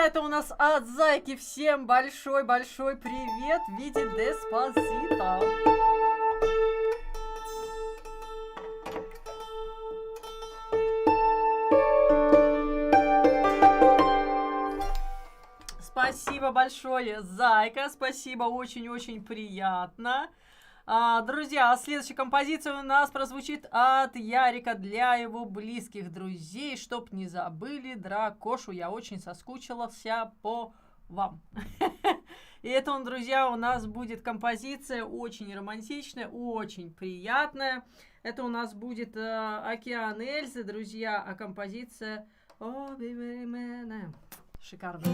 это у нас от Зайки. Всем большой-большой привет в виде Деспасито. Спасибо большое, Зайка. Спасибо, очень-очень приятно. Друзья, следующая композиция у нас прозвучит от Ярика для его близких друзей. Чтоб не забыли Дракошу, я очень соскучился по вам. И это, друзья, у нас будет композиция очень романтичная, очень приятная. Это у нас будет Океан Эльзы, друзья, а композиция шикарная.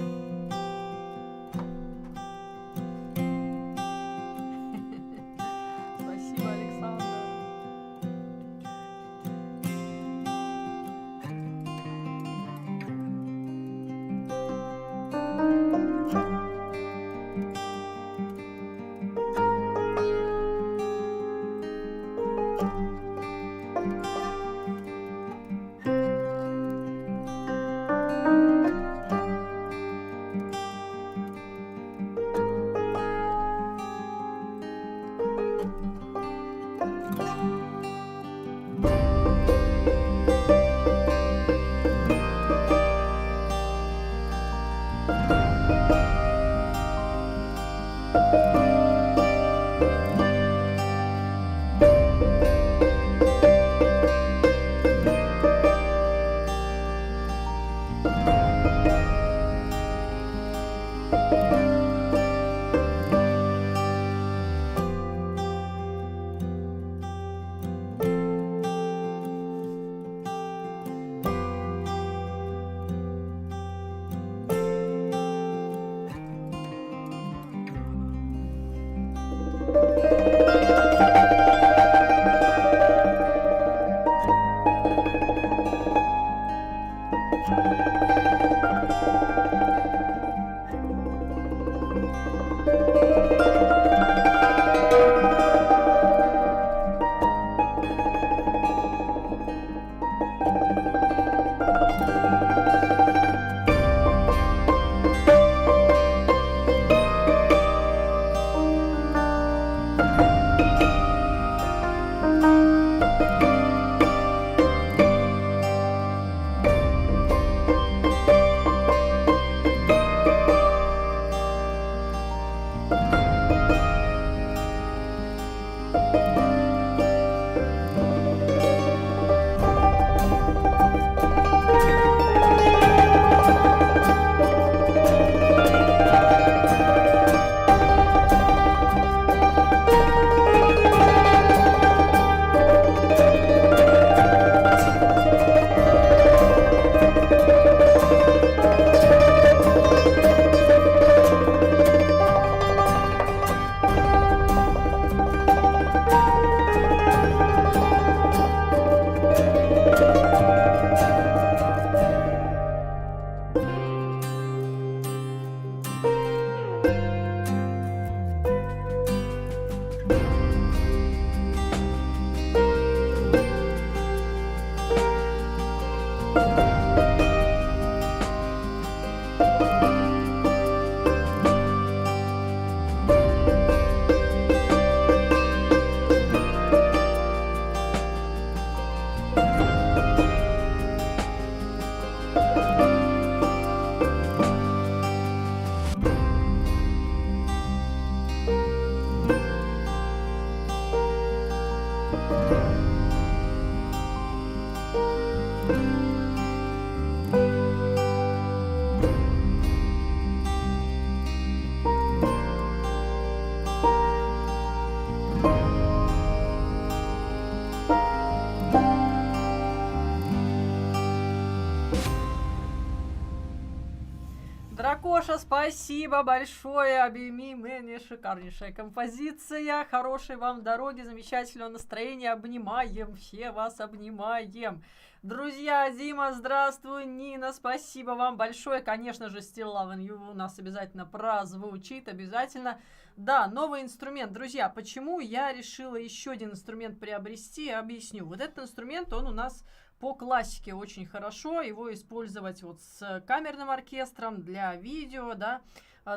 Дракоша, спасибо большое, обними меня, шикарнейшая композиция, хорошей вам дороги, замечательного настроения, обнимаем, все вас обнимаем. Друзья, Дима, здравствуй, Нина, спасибо вам большое, конечно же, Still Loving You у нас обязательно прозвучит, обязательно. Да, новый инструмент. Друзья, почему я решила еще один инструмент приобрести, объясню. Вот этот инструмент, он у нас по классике очень хорошо. Его использовать вот с камерным оркестром, для видео, да,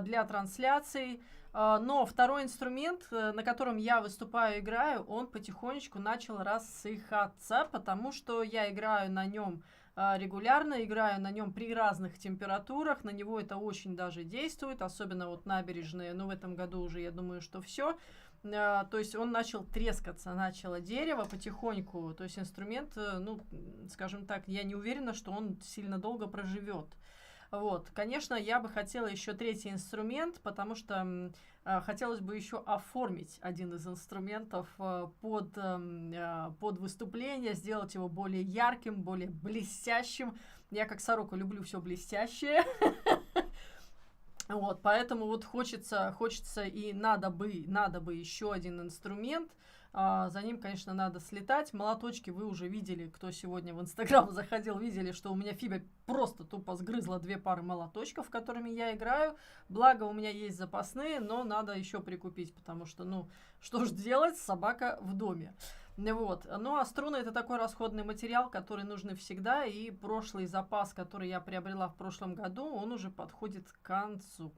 для трансляций. Но второй инструмент, на котором я выступаю, играю, он потихонечку начал рассыхаться, потому что я играю на нем регулярно, играю на нем при разных температурах, на него это очень даже действует, особенно вот набережные, но в этом году уже, я думаю, что все. То есть он начал трескаться, начало дерево потихоньку, то есть инструмент, ну, скажем так, я не уверена, что он сильно долго проживет. Вот, конечно, я бы хотела еще третий инструмент, потому что хотелось бы еще оформить один из инструментов под выступление, сделать его более ярким, более блестящим. Я как сорока люблю все блестящее. Вот, поэтому вот хочется и надо бы еще один инструмент. За ним, конечно, надо слетать. Молоточки вы уже видели, кто сегодня в Инстаграм заходил, видели, что у меня Фиба просто тупо сгрызла 2 пары молоточков, которыми я играю. Благо, у меня есть запасные, но надо еще прикупить, потому что, ну, что ж делать, собака в доме. Вот. Ну, а струны это такой расходный материал, который нужен всегда, и прошлый запас, который я приобрела в прошлом году, он уже подходит к концу.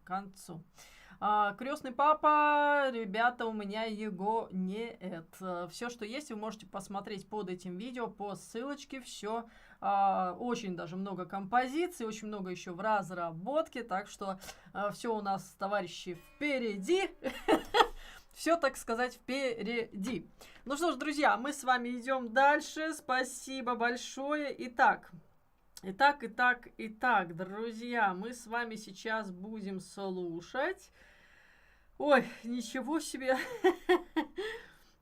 Крестный папа, ребята, у меня его нет. Все, что есть, вы можете посмотреть под этим видео по ссылочке. Все, очень даже много композиций, очень много еще в разработке, так что все у нас, товарищи, впереди. Все, так сказать, впереди. Ну что ж, друзья, мы с вами идем дальше. Спасибо большое. Итак, друзья, мы с вами сейчас будем слушать. Ой, ничего себе.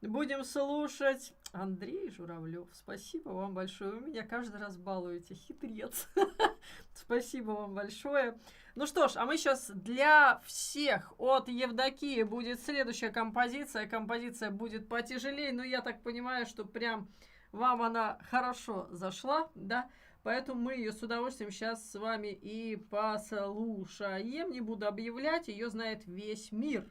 Будем слушать Андрей Журавлев. Спасибо вам большое. Вы меня каждый раз балуете. Хитрец. Спасибо вам большое. Ну что ж, а мы сейчас для всех от Евдокии будет следующая композиция. Композиция будет потяжелее, но я так понимаю, что прям вам она хорошо зашла, да? Поэтому мы ее с удовольствием сейчас с вами и послушаем. Не буду объявлять, ее знает весь мир.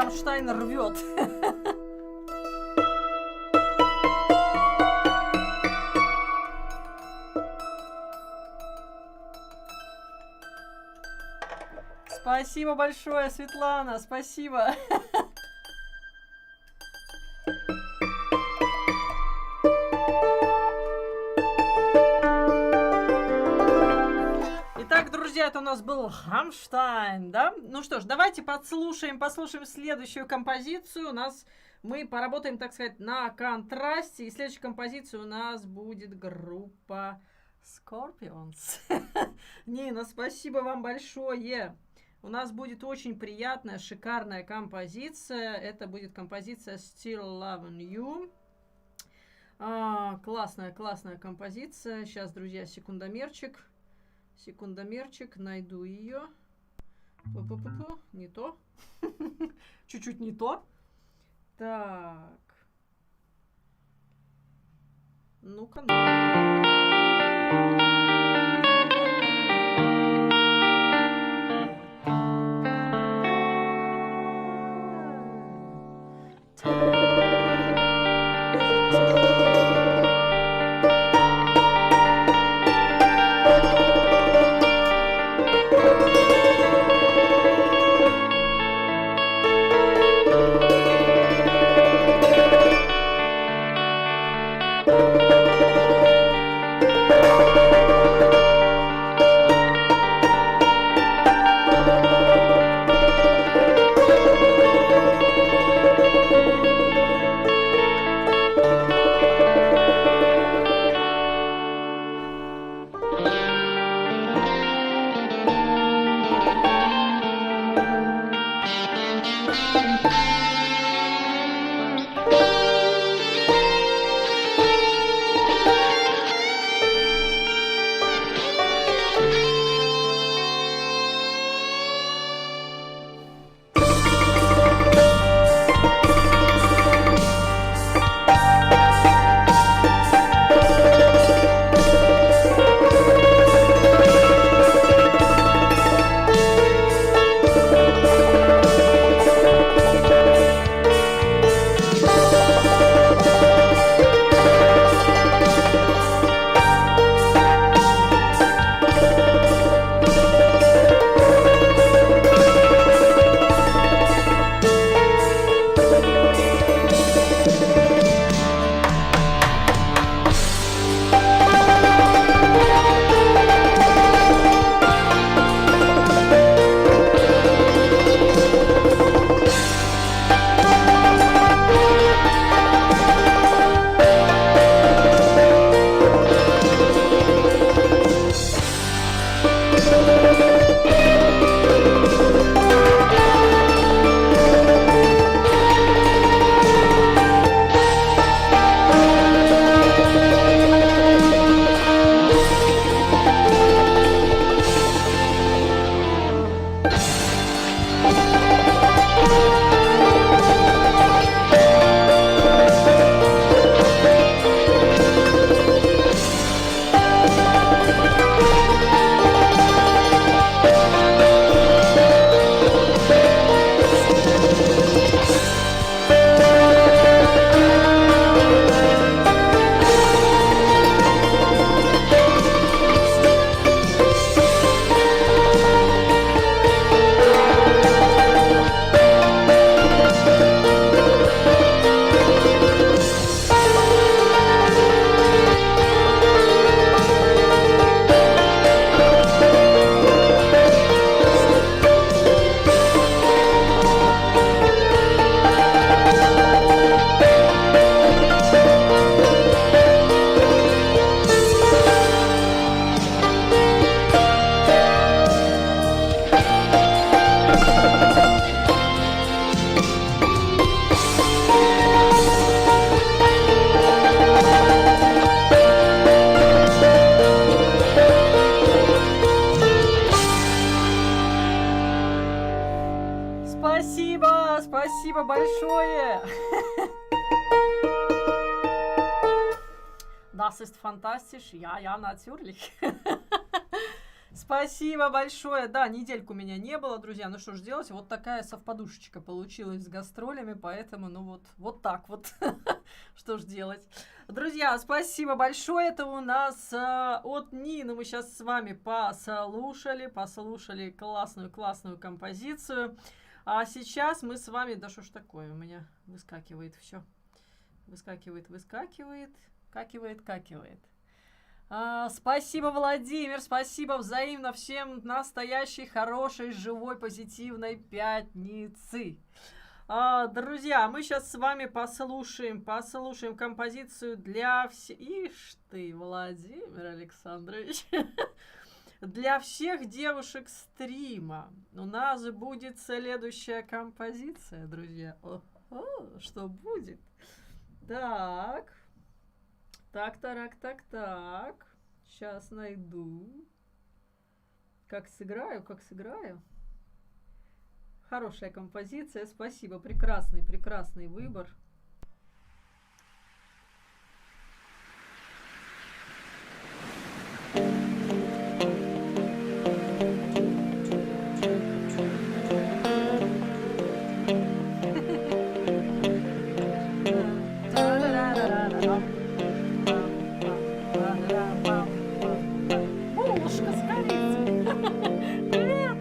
Рамштайн рвет. Спасибо большое, Светлана, спасибо. Итак, друзья, это у нас был Рамштайн, да? Ну что ж, давайте послушаем следующую композицию. Мы поработаем, так сказать, на контрасте. И следующая композиция у нас будет группа Scorpions. Нина, спасибо вам большое. У нас будет очень приятная, шикарная композиция. Это будет композиция Still Loving You. Классная композиция. Сейчас, друзья, секундомерчик, найду ее. Не то. Чуть-чуть не то. Так. Ну-ка. Спасибо большое! Das ist fantastisch. Ja, natürlich. Спасибо большое. Да, недельку меня не было, друзья. Ну что ж делать? Вот такая совпадушечка получилась с гастролями, поэтому, ну вот так вот. Что ж делать? Друзья, спасибо большое. Это у нас от Нины. Мы сейчас с вами послушали классную композицию. А сейчас мы с вами... Да что ж такое? У меня выскакивает все. Выскакивает. Спасибо, Владимир, спасибо взаимно всем. Настоящей, хорошей, живой, позитивной пятницы. Друзья, мы сейчас с вами послушаем композицию для всех... Ишь ты, Владимир Александрович. Для всех девушек стрима у нас будет следующая композиция, друзья. Что будет? Так. Так. Сейчас найду. Как сыграю. Хорошая композиция, спасибо. Прекрасный выбор. Булочка с корицей. Привет.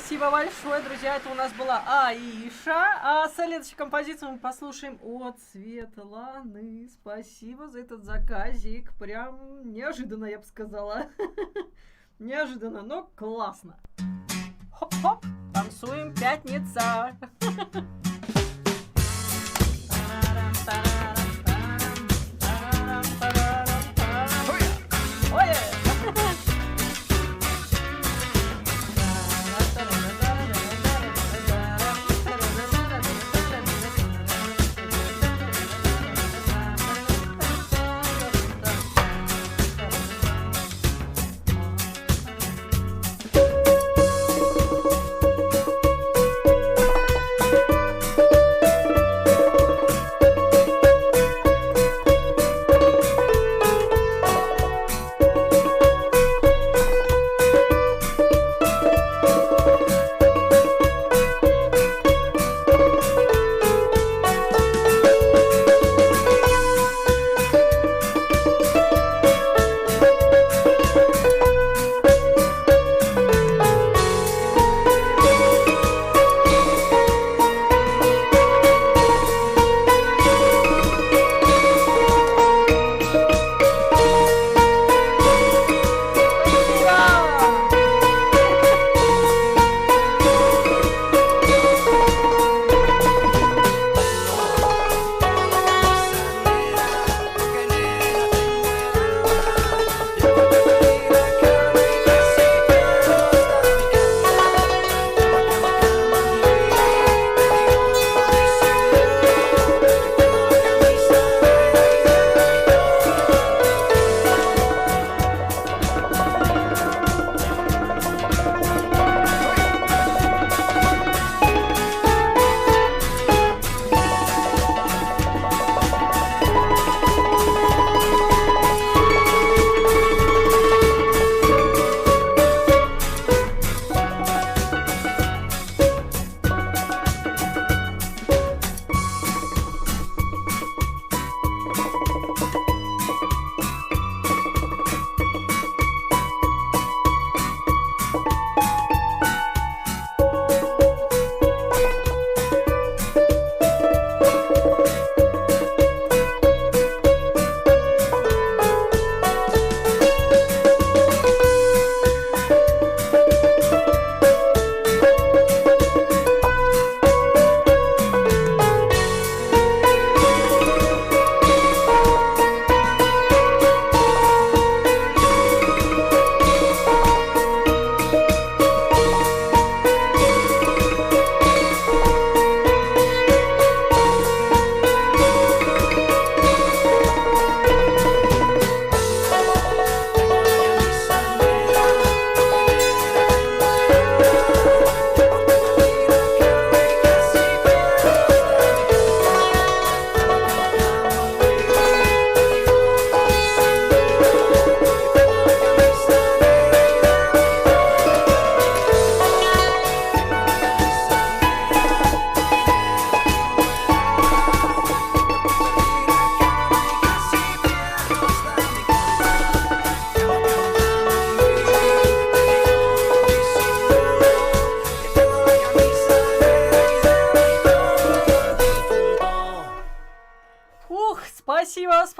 спасибо большое, друзья. Это у нас была Аиша. А следующую композицию мы послушаем от Светланы. Спасибо за этот заказик. Прям неожиданно, я бы сказала. Неожиданно, но классно. Хоп-хоп, танцуем, пятница.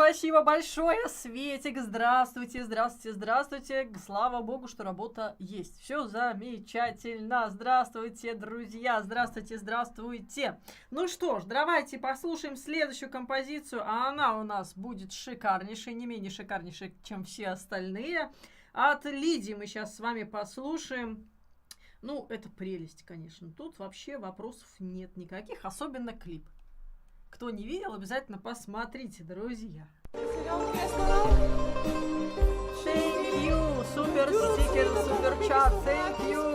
Спасибо большое, Светик. Здравствуйте, здравствуйте, здравствуйте. Слава богу, что работа есть. Все замечательно. Здравствуйте, друзья. Здравствуйте, здравствуйте. Ну что ж, давайте послушаем следующую композицию. А она у нас будет шикарнейшей, не менее шикарнейшей, чем все остальные. От Лидии мы сейчас с вами послушаем. Ну, это прелесть, конечно. Тут вообще вопросов нет никаких, особенно клип. Кто не видел, обязательно посмотрите, друзья. Thank you, супер стикер, супер чат, thank you.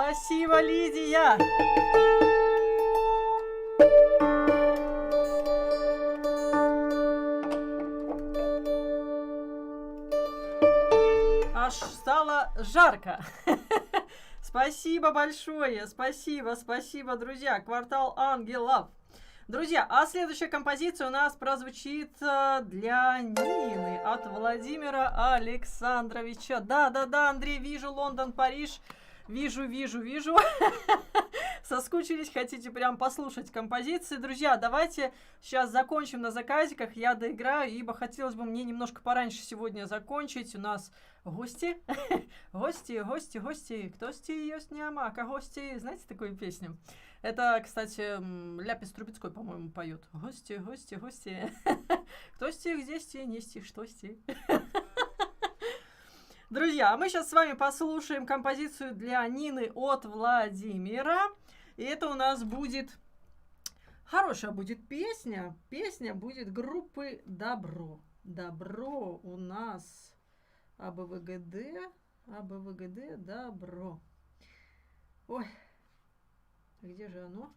Спасибо, Лидия! Аж стало жарко. Спасибо большое, спасибо, друзья. Квартал ангелов. Друзья, а следующая композиция у нас прозвучит для Нины от Владимира Александровича. Да, Андрей, вижу, Лондон, Париж. Вижу. Соскучились, хотите прям послушать композиции. Друзья, давайте сейчас закончим на заказиках. Я доиграю, ибо хотелось бы мне немножко пораньше сегодня закончить. У нас гости. Гости. Кто есть нямака? Гости. Знаете такую песню? Это, кстати, Ляпис Трубецкой, по-моему, поет. Гости. Кто стих, где стих, не стих, что стих. Друзья, а мы сейчас с вами послушаем композицию для Нины от Владимира. И это у нас будет... Хорошая будет песня. Песня будет группы Добро. Добро у нас АБВГД, Добро. Ой, где же оно?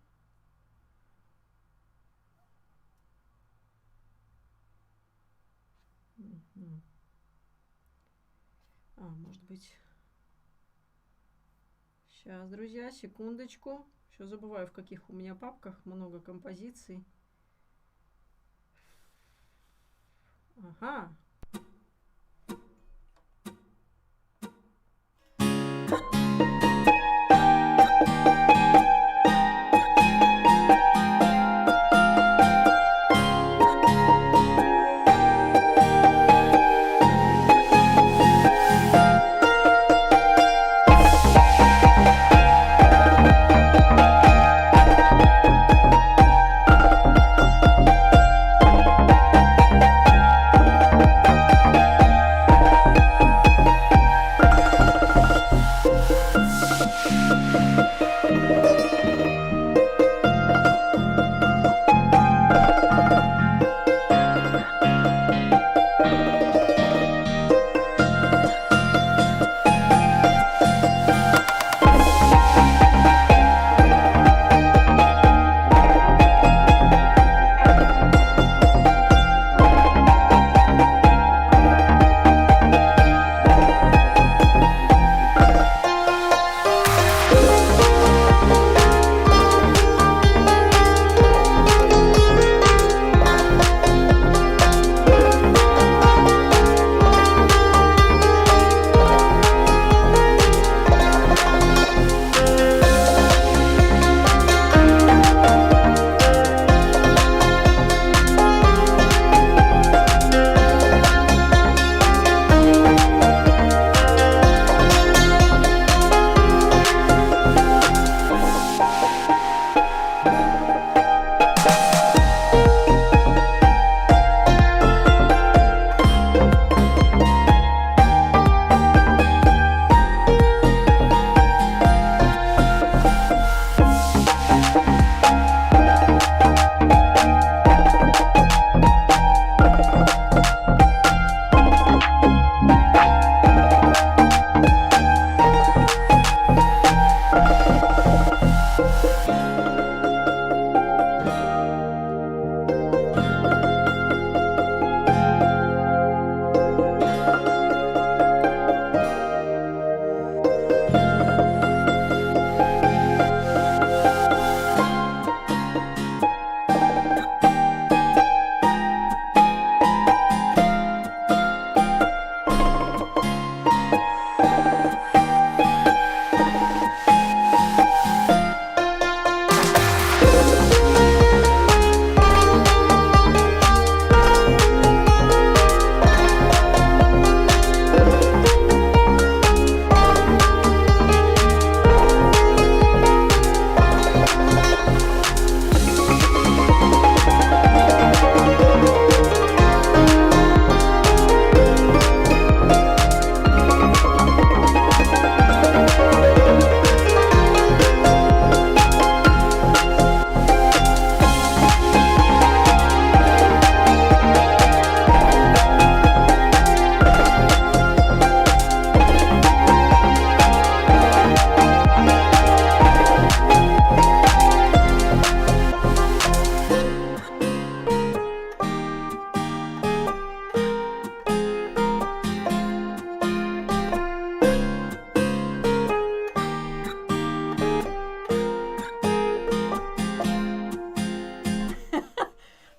Может быть... Сейчас, друзья, секундочку. Еще забываю, в каких у меня папках много композиций. Ага.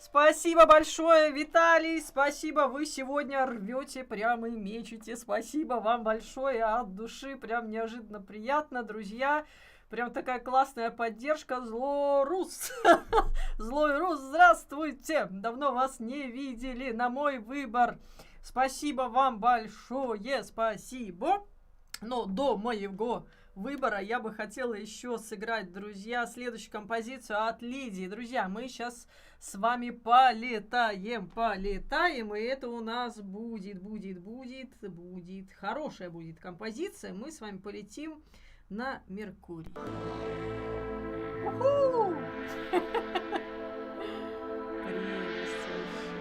Спасибо большое, Виталий, спасибо, вы сегодня рвете прямо и мечете, спасибо вам большое от души, прям неожиданно приятно, друзья, прям такая классная поддержка, Злорус, Злой Рус, здравствуйте, давно вас не видели, на мой выбор, спасибо вам большое, спасибо, но до моего выбора я бы хотела еще сыграть, друзья, следующую композицию от Лидии. Друзья, мы сейчас с вами полетаем, и это у нас будет хорошая будет композиция. Мы с вами полетим на Меркурий. Прелесть вообще.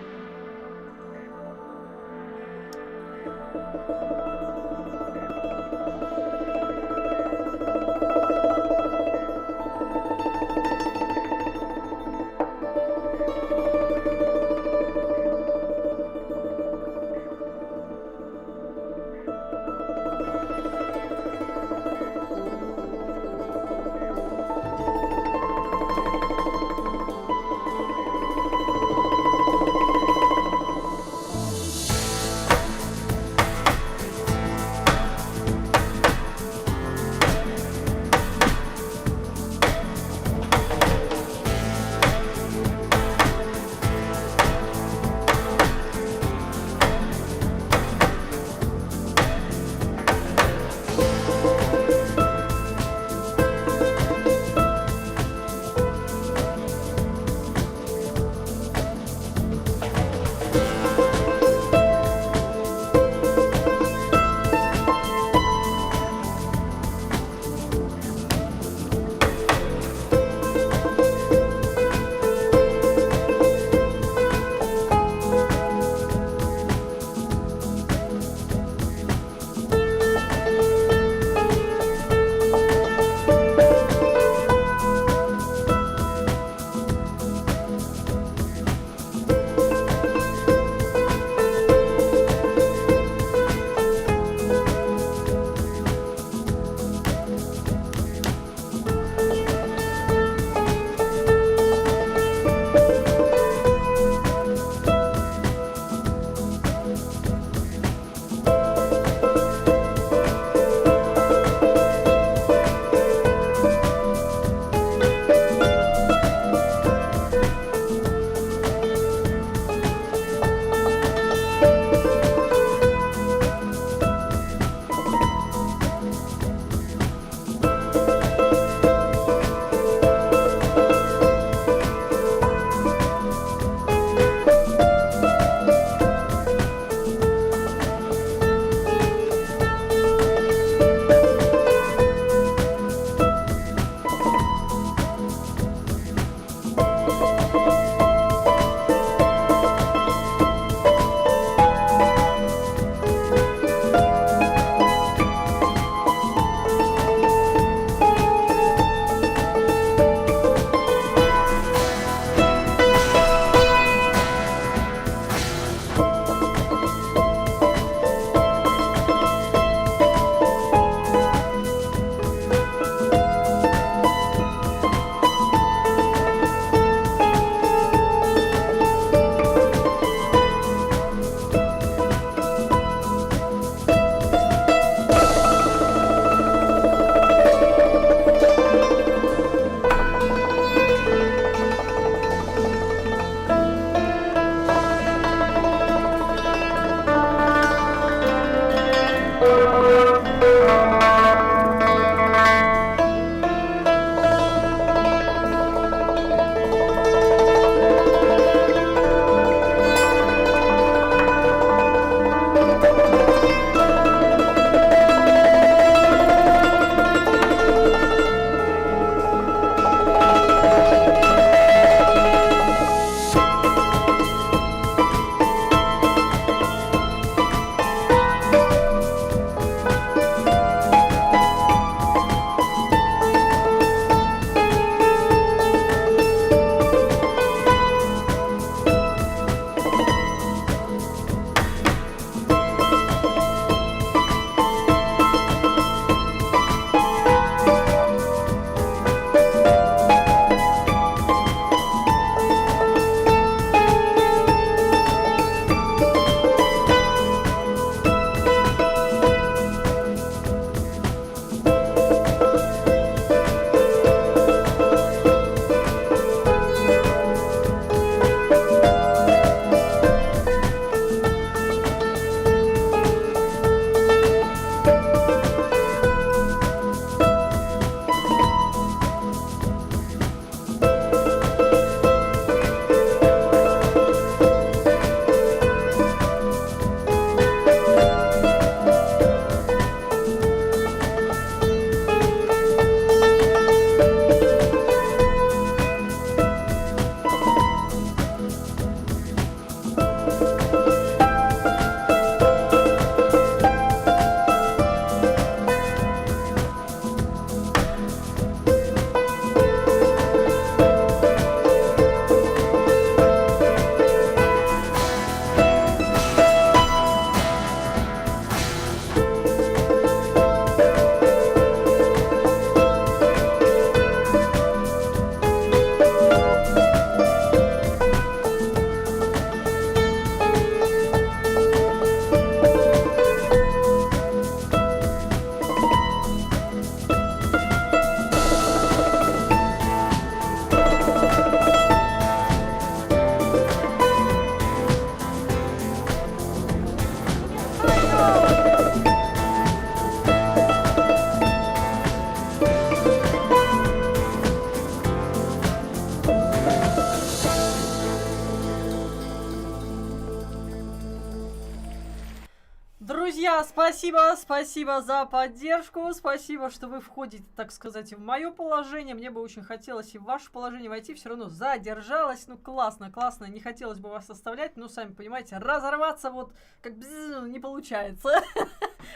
Друзья, спасибо за поддержку, спасибо, что вы входите, так сказать, в мое положение. Мне бы очень хотелось и в ваше положение войти, все равно задержалась. Ну, классно, не хотелось бы вас оставлять, но, сами понимаете, разорваться вот как не получается.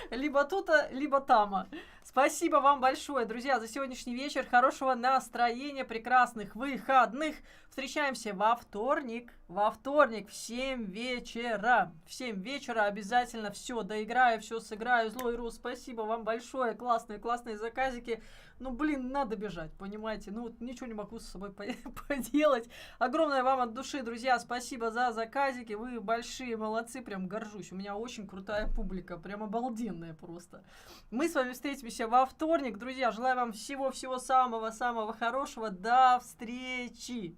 Либо тут, либо там. Спасибо вам большое, друзья, за сегодняшний вечер. Хорошего настроения, прекрасных выходных. Встречаемся во вторник в 7 вечера. В 7 вечера обязательно все доиграю, все сыграю. Злой Рус, спасибо вам большое. Классные заказики. Ну, блин, надо бежать, понимаете? Ну, вот ничего не могу с собой поделать. Огромное вам от души, друзья, спасибо за заказики. Вы большие молодцы, прям горжусь. У меня очень крутая публика, прям обалденная просто. Мы с вами встретимся во вторник, друзья. Желаю вам всего-всего самого-самого хорошего. До встречи!